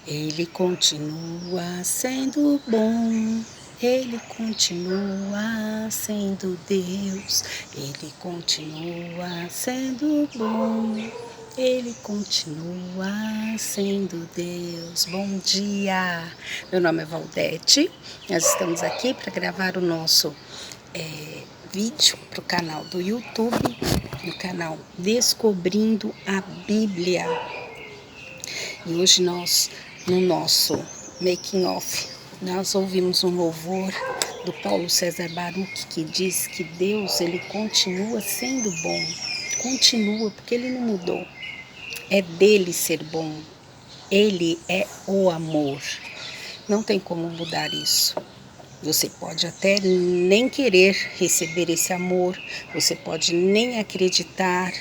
Ele continua sendo bom, Ele continua sendo Deus, Ele continua sendo bom, Ele continua sendo Deus. Bom dia! Meu nome é Valdete, nós estamos aqui para gravar o nosso vídeo para o canal do YouTube, no canal Descobrindo a Bíblia. E hoje nós, no nosso making of, nós ouvimos um louvor do Paulo César Baruch que diz que Deus, ele continua sendo bom. Continua, porque ele não mudou. É dele ser bom. Ele é o amor. Não tem como mudar isso. Você pode até nem querer receber esse amor, você pode nem acreditar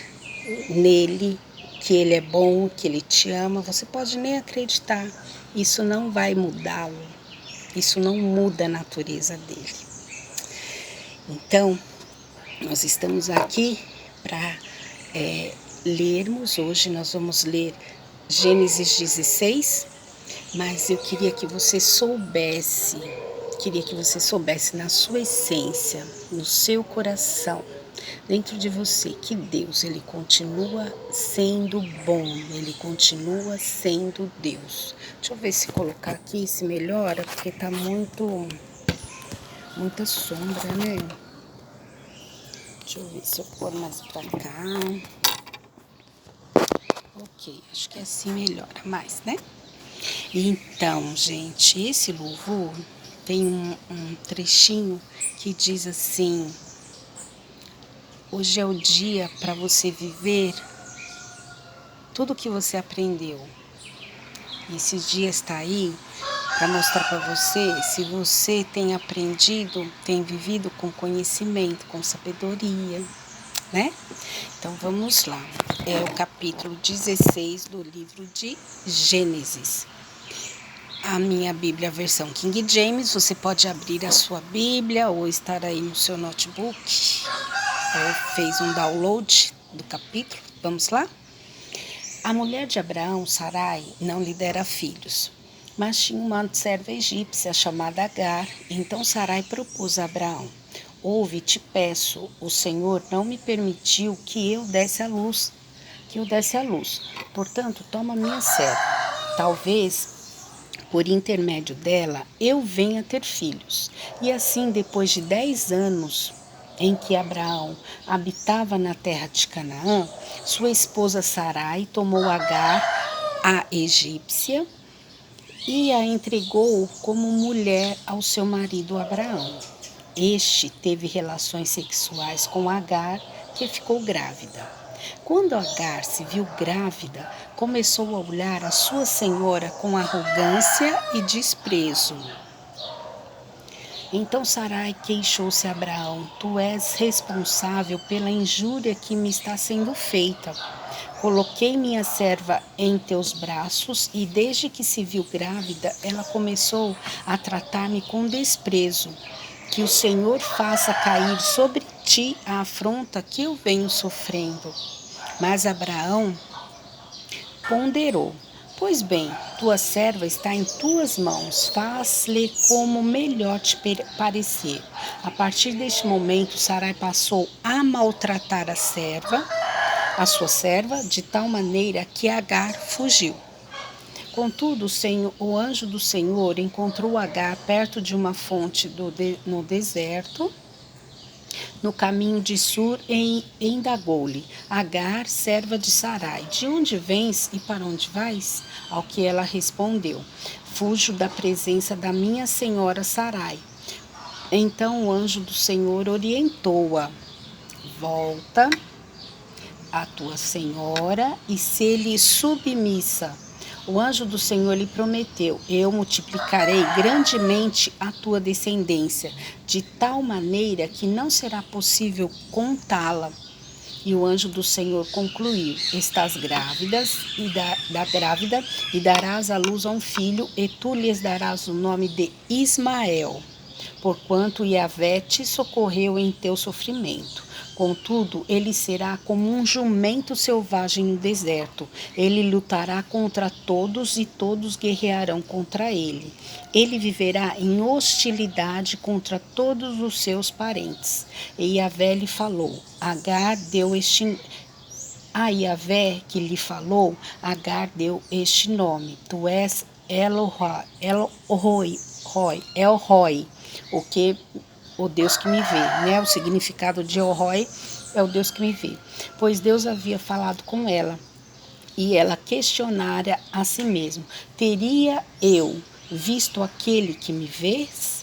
nele, que ele é bom, que ele te ama, você pode nem acreditar. Isso não vai mudá-lo, isso não muda a natureza dele. Então, nós estamos aqui para lermos, hoje nós vamos ler Gênesis 16, mas eu queria que você soubesse na sua essência, no seu coração, dentro de você, que Deus, ele continua sendo bom, ele continua sendo Deus. Deixa eu ver se colocar aqui, se melhora, porque tá muita sombra, né? Deixa eu ver se eu pôr mais pra cá. Ok, acho que assim melhora mais, né? Então, gente, esse louvor tem um trechinho que diz assim: hoje é o dia para você viver tudo que você aprendeu. E esse dia está aí para mostrar para você se você tem aprendido, tem vivido com conhecimento, com sabedoria, né? Então vamos lá. É o capítulo 16 do livro de Gênesis. A minha Bíblia, a versão King James, você pode abrir a sua Bíblia ou estar aí no seu notebook. Fez um download do capítulo. Vamos lá? A mulher de Abraão, Sarai, não lhe dera filhos, mas tinha uma serva egípcia chamada Agar. Então Sarai propôs a Abraão: ouve, te peço, o Senhor não me permitiu que eu desse à luz. Portanto, toma minha serva. Talvez por intermédio dela eu venha ter filhos. E assim, depois de 10 anos em que Abraão habitava na terra de Canaã, sua esposa Sarai tomou Agar, a egípcia, e a entregou como mulher ao seu marido Abraão. Este teve relações sexuais com Agar, que ficou grávida. Quando Agar se viu grávida, começou a olhar a sua senhora com arrogância e desprezo. Então Sarai queixou-se a Abraão: tu és responsável pela injúria que me está sendo feita. Coloquei minha serva em teus braços e desde que se viu grávida, ela começou a tratar-me com desprezo. Que o Senhor faça cair sobre ti a afronta que eu venho sofrendo. Mas Abraão ponderou: pois bem, tua serva está em tuas mãos, faz-lhe como melhor te parecer. A partir deste momento, Sarai passou a maltratar a sua serva, de tal maneira que Agar fugiu. Contudo, o anjo do Senhor encontrou Agar perto de uma fonte no deserto, no caminho de Sur, e indagou-lhe: Agar, serva de Sarai, de onde vens e para onde vais? Ao que ela respondeu: fujo da presença da minha senhora Sarai. Então o anjo do Senhor orientou-a: volta a tua senhora e se-lhe submissa. O anjo do Senhor lhe prometeu: eu multiplicarei grandemente a tua descendência, de tal maneira que não será possível contá-la. E o anjo do Senhor concluiu: estás grávida e darás à luz a um filho, e tu lhes darás o nome de Ismael, porquanto Yahvé te socorreu em teu sofrimento. Contudo, ele será como um jumento selvagem no deserto. Ele lutará contra todos e todos guerrearão contra ele. Ele viverá em hostilidade contra todos os seus parentes. E Yahvé lhe falou, Agar deu este... A Yahvé que lhe falou, Agar deu este nome. Tu és El-Roi, o Deus que me vê, né? O significado de El-Roi é o Deus que me vê. Pois Deus havia falado com ela e ela questionara a si mesma: teria eu visto aquele que me vês?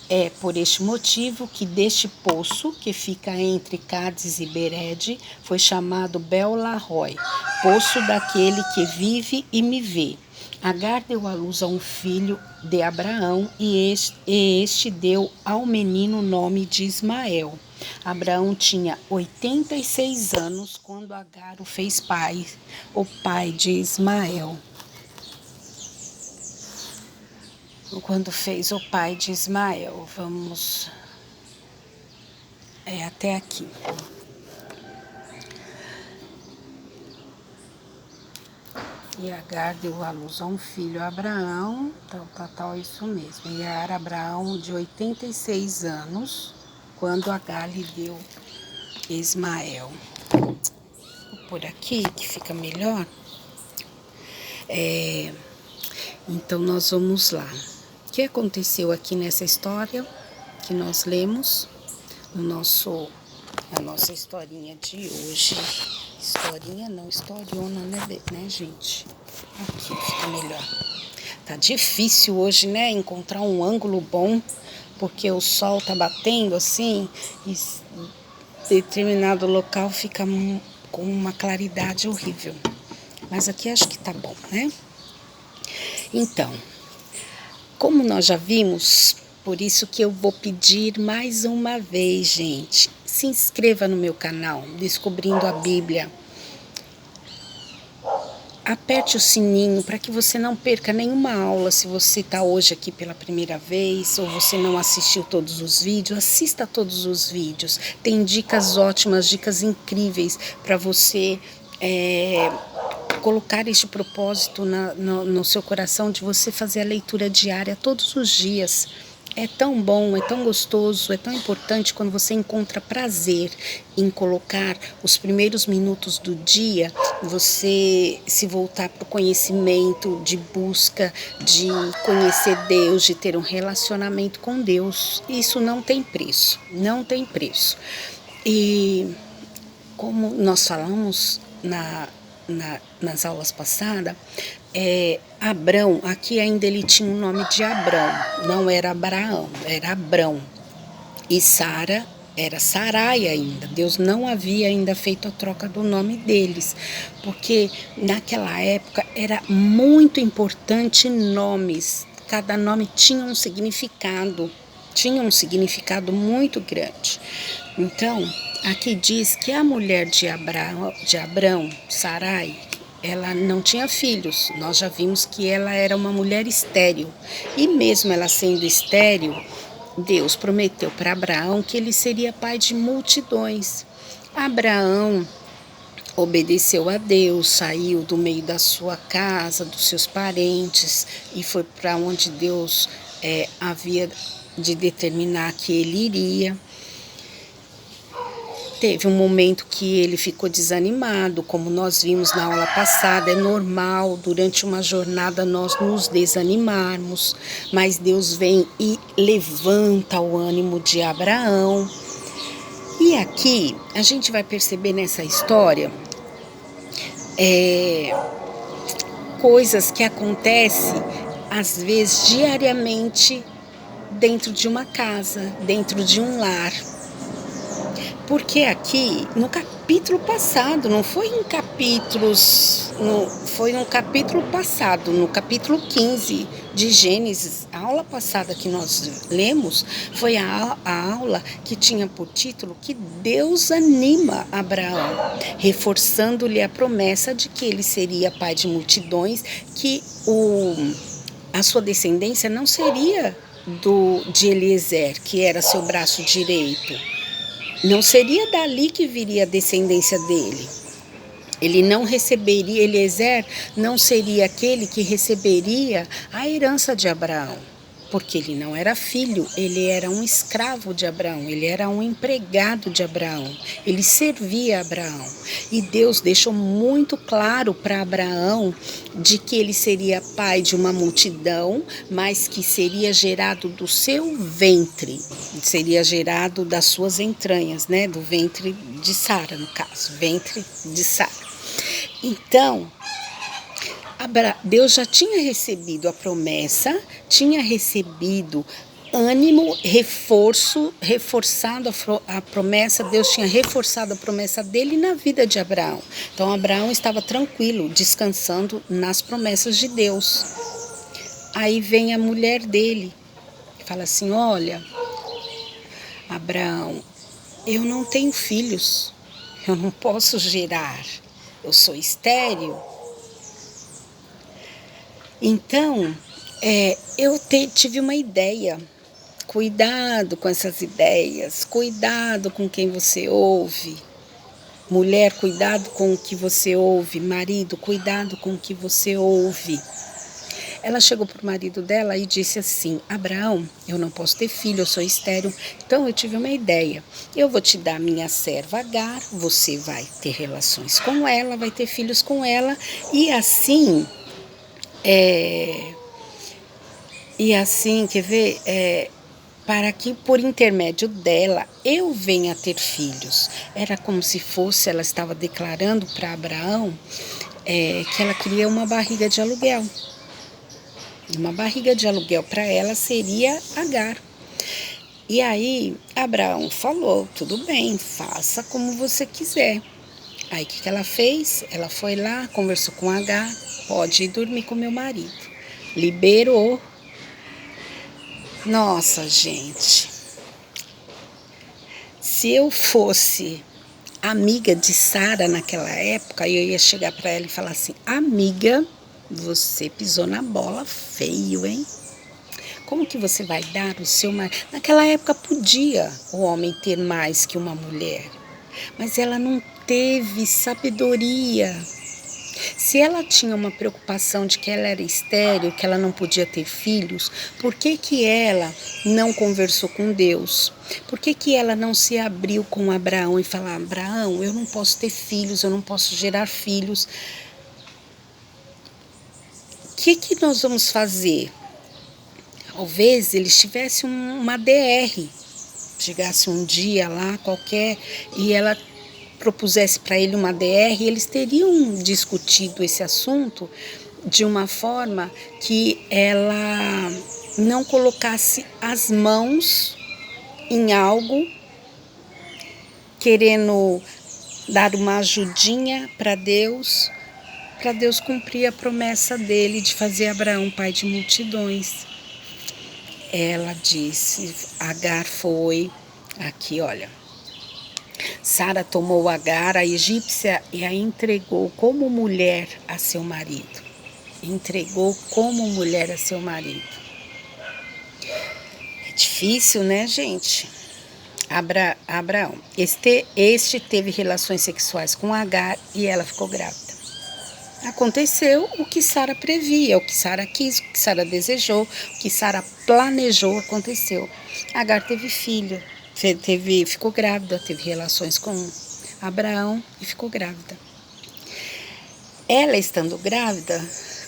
É por este motivo que deste poço, que fica entre Cádiz e Bered, foi chamado Bel-Lahoi, poço daquele que vive e me vê. Agar deu à luz a um filho de Abraão e este deu ao menino o nome de Ismael. Abraão tinha 86 anos quando Agar o fez pai, o pai de Ismael. Quando fez o pai de Ismael. Vamos até aqui. E Agar deu à luz a um filho, Abraão, tal, isso mesmo. E era Abraão de 86 anos, quando Agar lhe deu Ismael. Vou por aqui, que fica melhor. Então, nós vamos lá. O que aconteceu aqui nessa história que nós lemos no a nossa historinha de hoje? Historinha não, historiona, né, gente? Aqui fica melhor. Tá difícil hoje, né, encontrar um ângulo bom, porque o sol tá batendo assim e determinado local fica com uma claridade horrível. Mas aqui acho que tá bom, né? Então, como nós já vimos, por isso que eu vou pedir mais uma vez, gente, se inscreva no meu canal, Descobrindo a Bíblia. Aperte o sininho para que você não perca nenhuma aula. Se você está hoje aqui pela primeira vez ou você não assistiu todos os vídeos, assista todos os vídeos. Tem dicas ótimas, dicas incríveis para você colocar este propósito no seu coração de você fazer a leitura diária todos os dias. É tão bom, é tão gostoso, é tão importante quando você encontra prazer em colocar os primeiros minutos do dia, você se voltar para o conhecimento, de busca, de conhecer Deus, de ter um relacionamento com Deus. Isso não tem preço, não tem preço. E como nós falamos nas aulas passadas, Abrão, aqui ainda ele tinha o nome de Abrão, não era Abraão, era Abrão. E Sara era Sarai ainda. Deus não havia ainda feito a troca do nome deles, porque naquela época era muito importante nomes. Cada nome tinha um significado muito grande. Então, aqui diz que a mulher de Abrão, Sarai, ela não tinha filhos. Nós já vimos que ela era uma mulher estéril. E mesmo ela sendo estéril, Deus prometeu para Abraão que ele seria pai de multidões. Abraão obedeceu a Deus, saiu do meio da sua casa, dos seus parentes, e foi para onde Deus havia de determinar que ele iria. Teve um momento que ele ficou desanimado, como nós vimos na aula passada. É normal, durante uma jornada, nós nos desanimarmos, mas Deus vem e levanta o ânimo de Abraão. E aqui, a gente vai perceber nessa história coisas que acontecem, às vezes, diariamente, dentro de uma casa, dentro de um lar. Porque aqui, no capítulo passado, não foi em capítulos, foi no capítulo passado, no capítulo 15 de Gênesis, a aula passada que nós lemos, foi a aula que tinha por título que Deus anima Abraão, reforçando-lhe a promessa de que ele seria pai de multidões, que a sua descendência não seria de Eliezer, que era seu braço direito, não seria dali que viria a descendência dele. Ele não receberia, Eliezer não seria aquele que receberia a herança de Abraão, porque ele não era filho, ele era um escravo de Abraão, ele era um empregado de Abraão, ele servia a Abraão. E Deus deixou muito claro para Abraão de que ele seria pai de uma multidão, mas que seria gerado do seu ventre, seria gerado das suas entranhas, né? Do ventre de Sara, no caso, ventre de Sara. Então, Deus já tinha recebido a promessa, tinha recebido ânimo, reforçado a promessa, Deus tinha reforçado a promessa dele na vida de Abraão. Então, Abraão estava tranquilo, descansando nas promessas de Deus. Aí vem a mulher dele, fala assim, olha, Abraão, eu não tenho filhos, eu não posso gerar, eu sou estéril. Então, eu tive uma ideia. Cuidado com essas ideias, cuidado com quem você ouve. Mulher, cuidado com o que você ouve. Marido, cuidado com o que você ouve. Ela chegou para o marido dela e disse assim, Abraão, eu não posso ter filho, eu sou estéril, então eu tive uma ideia. Eu vou te dar minha serva Agar, você vai ter relações com ela, vai ter filhos com ela, e assim... quer ver? Para que por intermédio dela eu venha a ter filhos. Era como se fosse, ela estava declarando para Abraão que ela queria uma barriga de aluguel. Uma barriga de aluguel para ela seria Agar. E aí Abraão falou, tudo bem, faça como você quiser. Aí o que ela fez? Ela foi lá, conversou com Agar, pode ir dormir com meu marido. Liberou. Nossa, gente, se eu fosse amiga de Sara naquela época, eu ia chegar para ela e falar assim, amiga, você pisou na bola feio, hein? Como que você vai dar o seu marido? Naquela época podia o homem ter mais que uma mulher, mas ela não teve sabedoria. Se ela tinha uma preocupação de que ela era estéril, que ela não podia ter filhos, por que ela não conversou com Deus? Por que ela não se abriu com Abraão e falou, Abraão, eu não posso ter filhos, eu não posso gerar filhos. O que nós vamos fazer? Talvez eles tivessem uma DR, chegasse um dia lá qualquer e ela propusesse para ele uma DR, eles teriam discutido esse assunto de uma forma que ela não colocasse as mãos em algo, querendo dar uma ajudinha para Deus cumprir a promessa dele de fazer Abraão pai de multidões. Ela disse, Agar foi, aqui olha, Sara tomou Agar, a egípcia, e a entregou como mulher a seu marido. Entregou como mulher a seu marido. É difícil, né, gente? Abraão, este teve relações sexuais com Agar e ela ficou grávida. Aconteceu o que Sara previa, o que Sara quis, o que Sara desejou, o que Sara planejou, aconteceu. Agar teve filho. Ficou grávida, teve relações com Abraão e ficou grávida. Ela estando grávida,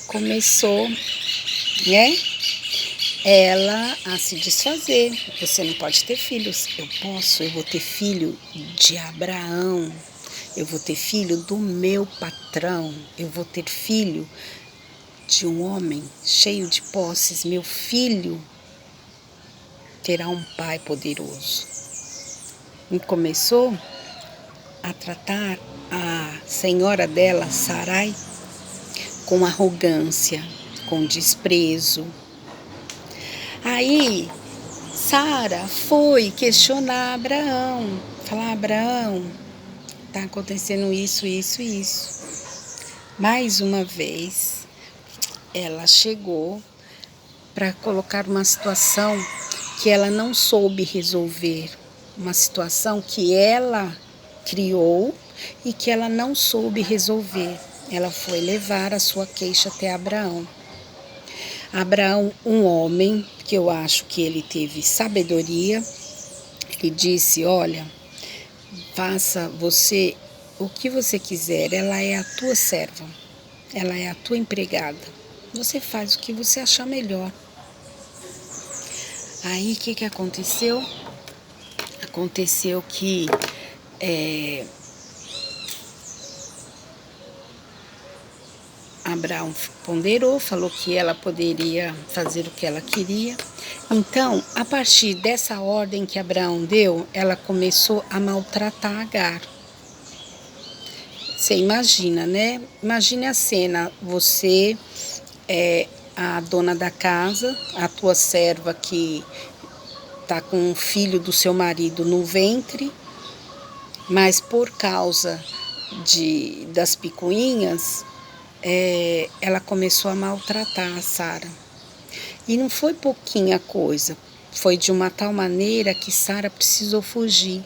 começou, né, ela a se desfazer. Você não pode ter filhos. Eu posso, eu vou ter filho de Abraão, eu vou ter filho do meu patrão, eu vou ter filho de um homem cheio de posses, meu filho terá um pai poderoso. E começou a tratar a senhora dela, Sarai, com arrogância, com desprezo. Aí, Sara foi questionar Abraão, falar, Abraão, está acontecendo isso, isso e isso. Mais uma vez, ela chegou para colocar uma situação que ela não soube resolver. uma situação que ela criou e que ela não soube resolver. Ela foi levar a sua queixa até Abraão. Abraão, um homem que eu acho que ele teve sabedoria, ele disse: olha, faça você o que você quiser, ela é a tua serva, ela é a tua empregada, você faz o que você achar melhor. Aí o que aconteceu? Aconteceu que Abraão ponderou, falou que ela poderia fazer o que ela queria. Então, a partir dessa ordem que Abraão deu, ela começou a maltratar Agar. Você imagina, né? Imagine a cena, você é a dona da casa, a tua serva que está com o filho do seu marido no ventre, mas por causa das picuinhas, ela começou a maltratar a Sara. E não foi pouquinha coisa, foi de uma tal maneira que Sara precisou fugir.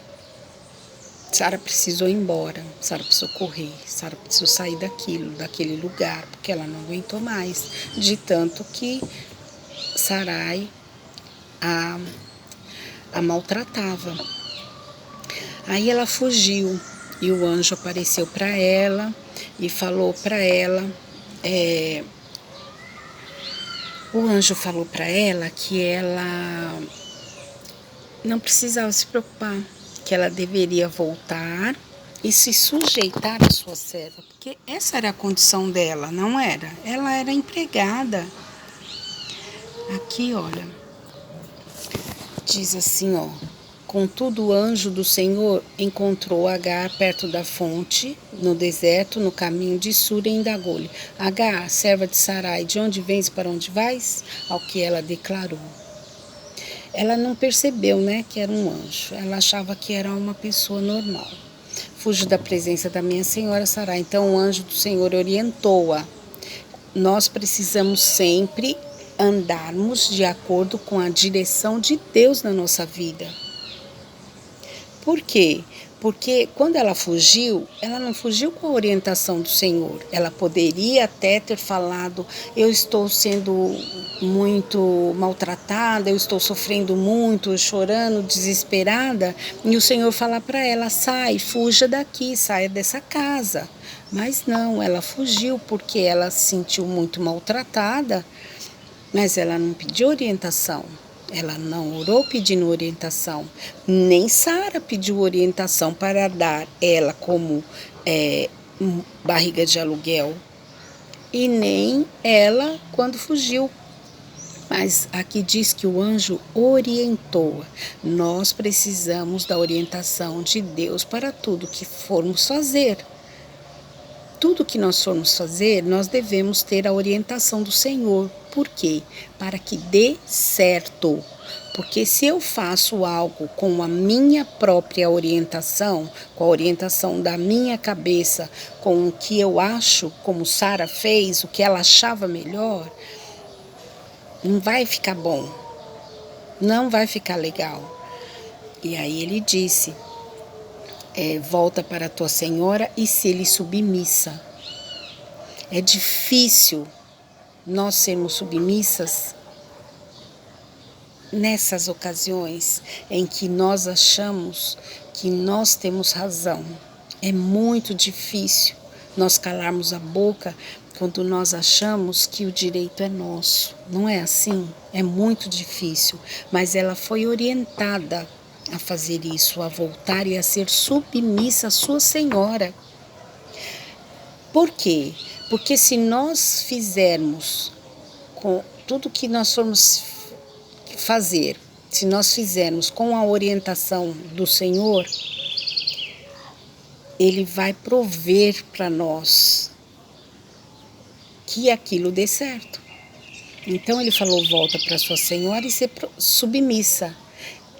Sara precisou ir embora, Sara precisou correr, Sara precisou sair daquele lugar, porque ela não aguentou mais, de tanto que Sarai a maltratava. Aí ela fugiu e o anjo apareceu para ela e falou para ela, o anjo falou para ela que ela não precisava se preocupar, que ela deveria voltar e se sujeitar à sua serva, porque essa era a condição dela, não era? Ela era empregada. Aqui, olha, diz assim, ó: contudo, o anjo do Senhor encontrou Agar perto da fonte, no deserto, no caminho de Sur, e indagou-lhe: Agar, serva de Sarai, de onde vens, para onde vais? Ao que ela declarou. Ela não percebeu, né, que era um anjo. Ela achava que era uma pessoa normal. Fujo da presença da minha senhora Sarai. Então o anjo do Senhor orientou-a. Nós precisamos sempre andarmos de acordo com a direção de Deus na nossa vida. Por quê? Porque quando ela fugiu, ela não fugiu com a orientação do Senhor. Ela poderia até ter falado: eu estou sendo muito maltratada, eu estou sofrendo muito, chorando, desesperada. E o Senhor falar para ela: sai, fuja daqui, saia dessa casa. Mas não, ela fugiu porque ela se sentiu muito maltratada, mas ela não pediu orientação. Ela não orou pedindo orientação, nem Sara pediu orientação para dar ela como barriga de aluguel, e nem ela quando fugiu. Mas aqui diz que o anjo orientou. Nós precisamos da orientação de Deus para tudo que formos fazer. Tudo que nós formos fazer, nós devemos ter a orientação do Senhor. Por quê? Para que dê certo. Porque se eu faço algo com a minha própria orientação, com a orientação da minha cabeça, com o que eu acho, como Sara fez, o que ela achava melhor, não vai ficar bom. Não vai ficar legal. E aí ele disse: volta para a tua senhora e se lhe submissa. É difícil nós sermos submissas nessas ocasiões em que nós achamos que nós temos razão. É muito difícil nós calarmos a boca quando nós achamos que o direito é nosso. Não é assim? É muito difícil. Mas ela foi orientada a fazer isso, a voltar e a ser submissa à sua senhora. Por quê? Porque se nós fizermos com tudo que nós formos fazer, se nós fizermos com a orientação do Senhor, Ele vai prover para nós que aquilo dê certo. Então ele falou: volta para sua senhora e ser submissa.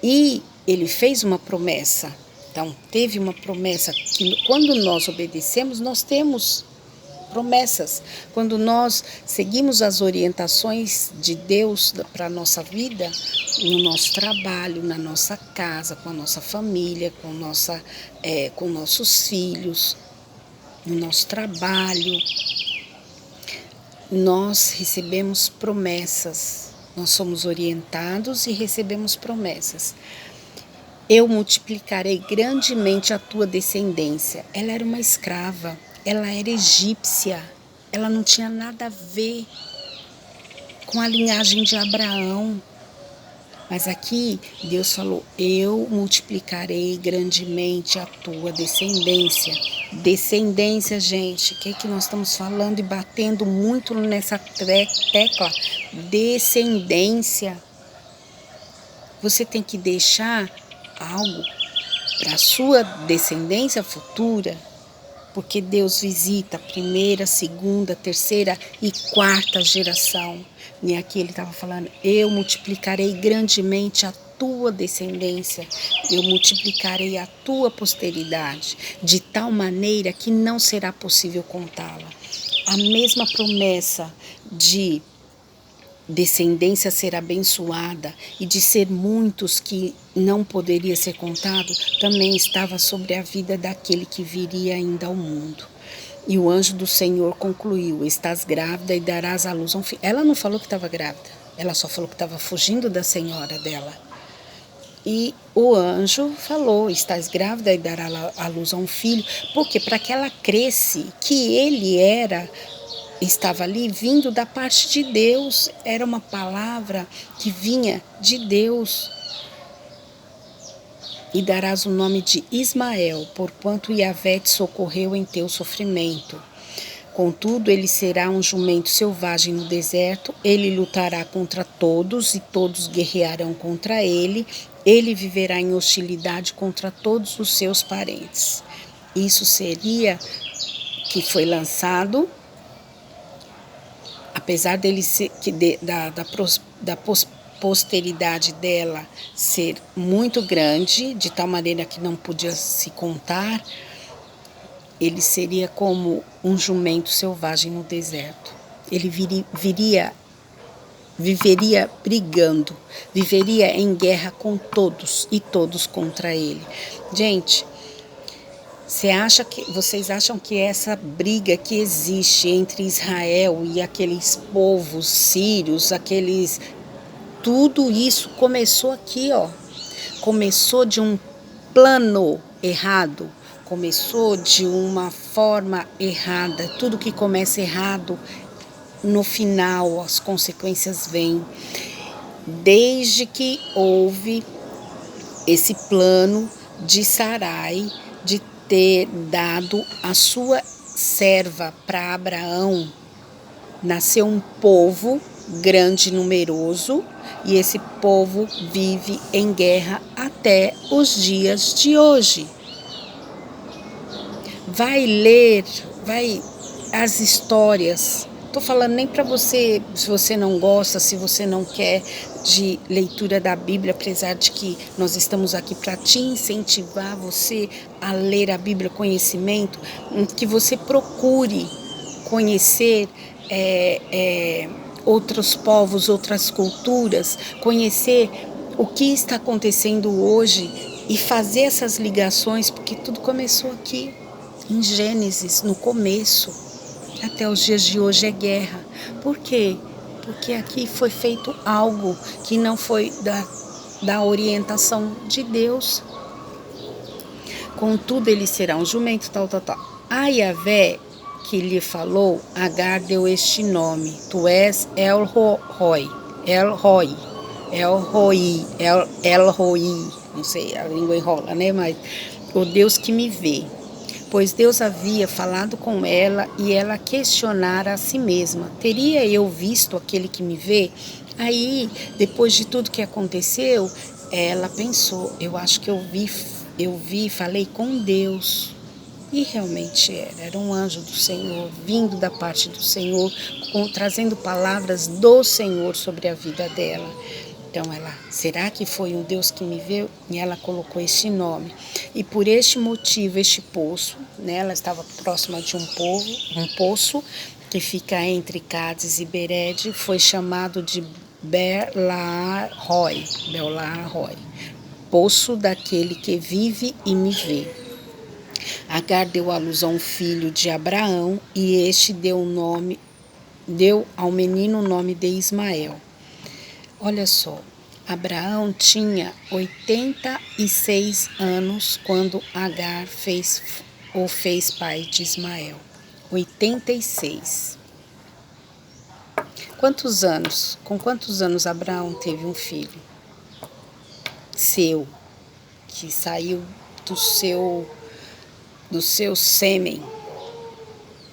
E ele fez uma promessa. Então, teve uma promessa que quando nós obedecemos, nós temos promessas. Quando nós seguimos as orientações de Deus para a nossa vida, no nosso trabalho, na nossa casa, com a nossa família, com nossos filhos, no nosso trabalho. Nós recebemos promessas, nós somos orientados e recebemos promessas. Eu multiplicarei grandemente a tua descendência. Ela era uma escrava, ela era egípcia, ela não tinha nada a ver com a linhagem de Abraão. Mas aqui Deus falou, eu multiplicarei grandemente a tua descendência. Descendência, gente, o que nós estamos falando e batendo muito nessa tecla? Descendência. Você tem que deixar algo para a sua descendência futura, porque Deus visita a primeira, segunda, terceira e quarta geração. E aqui ele estava falando, eu multiplicarei grandemente a tua descendência, eu multiplicarei a tua posteridade, de tal maneira que não será possível contá-la. A mesma promessa de descendência ser abençoada e de ser muitos que não poderia ser contado, também estava sobre a vida daquele que viria ainda ao mundo. E o anjo do Senhor concluiu, estás grávida e darás à luz a um filho. Ela não falou que estava grávida, ela só falou que estava fugindo da senhora dela. E o anjo falou, estás grávida e darás à luz a um filho, porque para que ela cresce, que ele estava ali vindo da parte de Deus, era uma palavra que vinha de Deus. E darás o nome de Ismael, porquanto Yahvé te socorreu em teu sofrimento. Contudo, ele será um jumento selvagem no deserto, ele lutará contra todos e todos guerrearão contra ele, ele viverá em hostilidade contra todos os seus parentes. Isso seria que foi lançado, apesar dele ser, da posteridade dela ser muito grande, de tal maneira que não podia se contar, ele seria como um jumento selvagem no deserto. Ele viveria brigando, viveria em guerra com todos e todos contra ele. Gente, vocês acham que essa briga que existe entre Israel e aqueles povos sírios, tudo isso começou aqui, ó. Começou de um plano errado, começou de uma forma errada. Tudo que começa errado, no final as consequências vêm. Desde que houve esse plano de Sarai, de ter dado a sua serva para Abraão, nasceu um povo grande e numeroso, e esse povo vive em guerra até os dias de hoje. Vai as histórias. Estou falando nem para você, se você não gosta, se você não quer de leitura da Bíblia, apesar de que nós estamos aqui para te incentivar você a ler a Bíblia, conhecimento, que você procure conhecer outros povos, outras culturas, conhecer o que está acontecendo hoje e fazer essas ligações, porque tudo começou aqui, em Gênesis, no começo, até os dias de hoje é guerra. Por quê? Porque aqui foi feito algo que não foi da orientação de Deus. Contudo, ele será um jumento, tal. A Yahvé que lhe falou, Agar deu este nome, tu és El-Roi, não sei, a língua enrola, né? Mas o Deus que me vê. Pois Deus havia falado com ela e ela questionara a si mesma, teria eu visto aquele que me vê? Aí, depois de tudo que aconteceu, ela pensou, eu acho que eu vi, falei com Deus. E realmente era um anjo do Senhor, vindo da parte do Senhor, trazendo palavras do Senhor sobre a vida dela. Então será que foi um Deus que me viu? E ela colocou este nome. E por este motivo, este poço, né, ela estava próxima de um poço que fica entre Cádiz e Bered, foi chamado de Beer-lahai, poço daquele que vive e me vê. Agar deu à luz a um filho de Abraão, e este deu ao menino o nome de Ismael. Olha só, Abraão tinha 86 anos quando Agar o fez pai de Ismael. 86. Com quantos anos Abraão teve um filho seu, que saiu do seu sêmen?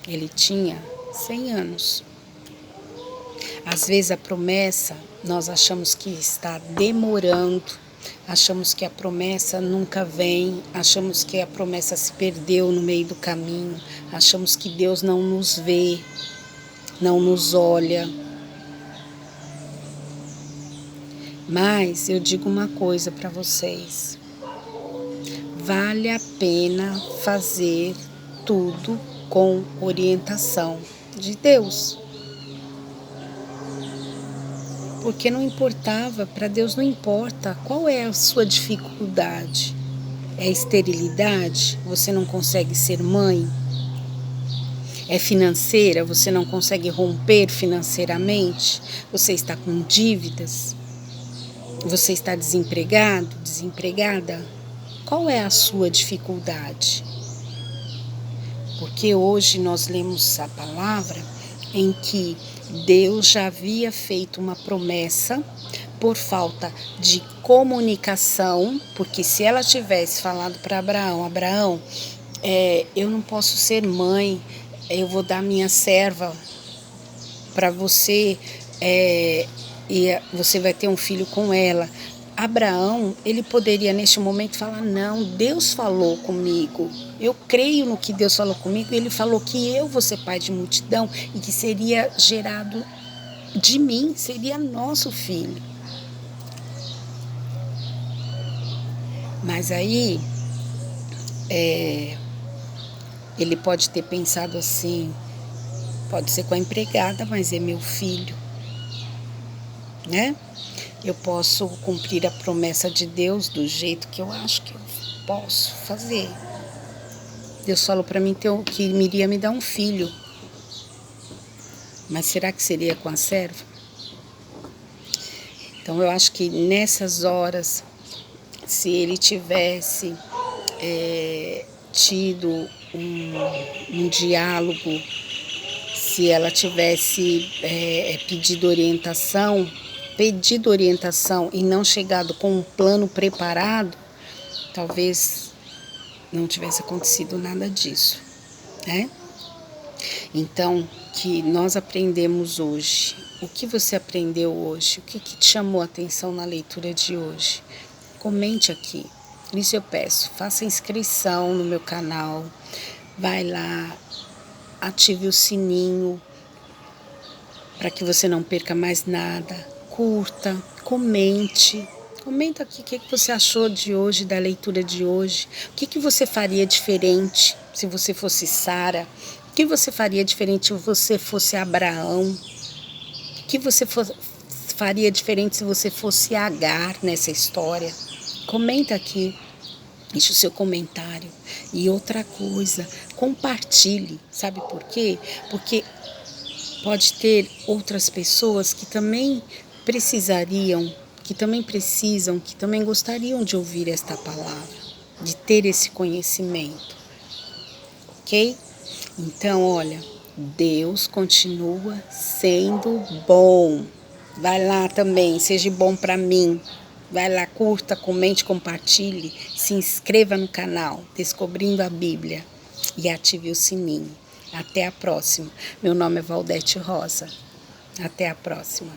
Ele tinha 100 anos. Às vezes a promessa, nós achamos que está demorando, achamos que a promessa nunca vem, achamos que a promessa se perdeu no meio do caminho, achamos que Deus não nos vê, não nos olha. Mas eu digo uma coisa para vocês: vale a pena fazer tudo com orientação de Deus. Porque não importava, para Deus não importa qual é a sua dificuldade. É esterilidade? Você não consegue ser mãe? É financeira? Você não consegue romper financeiramente? Você está com dívidas? Você está desempregado, desempregada? Qual é a sua dificuldade? Porque hoje nós lemos a palavra em que Deus já havia feito uma promessa por falta de comunicação, porque se ela tivesse falado para Abraão, eu não posso ser mãe, eu vou dar minha serva para você, e você vai ter um filho com ela. Abraão, ele poderia neste momento falar: não, Deus falou comigo, eu creio no que Deus falou comigo, ele falou que eu vou ser pai de multidão e que seria gerado de mim, seria nosso filho. Mas aí, ele pode ter pensado assim: pode ser com a empregada, mas é meu filho, né? Eu posso cumprir a promessa de Deus do jeito que eu acho que eu posso fazer. Deus falou para mim que iria me dar um filho. Mas será que seria com a serva? Então eu acho que nessas horas, se ele tivesse tido um diálogo, se ela tivesse pedido orientação e não chegado com um plano preparado, talvez não tivesse acontecido nada disso, né? Então, que nós aprendemos hoje. O que você aprendeu hoje? O que te chamou a atenção na leitura de hoje? Comente aqui. Isso eu peço, faça inscrição no meu canal, vai lá, ative o sininho para que você não perca mais nada. Curta, comente. Comenta aqui o que você achou de hoje, da leitura de hoje. O que você faria diferente se você fosse Sara? O que você faria diferente se você fosse Abraão? O que você faria diferente se você fosse Agar nessa história? Comenta aqui. Deixe o seu comentário. E outra coisa, compartilhe. Sabe por quê? Porque pode ter outras pessoas que também precisariam, que também precisam, que também gostariam de ouvir esta palavra, de ter esse conhecimento, ok? Então, olha, Deus continua sendo bom. Vai lá também, seja bom para mim. Vai lá, curta, comente, compartilhe, se inscreva no canal Descobrindo a Bíblia e ative o sininho. Até a próxima. Meu nome é Valdete Rosa. Até a próxima.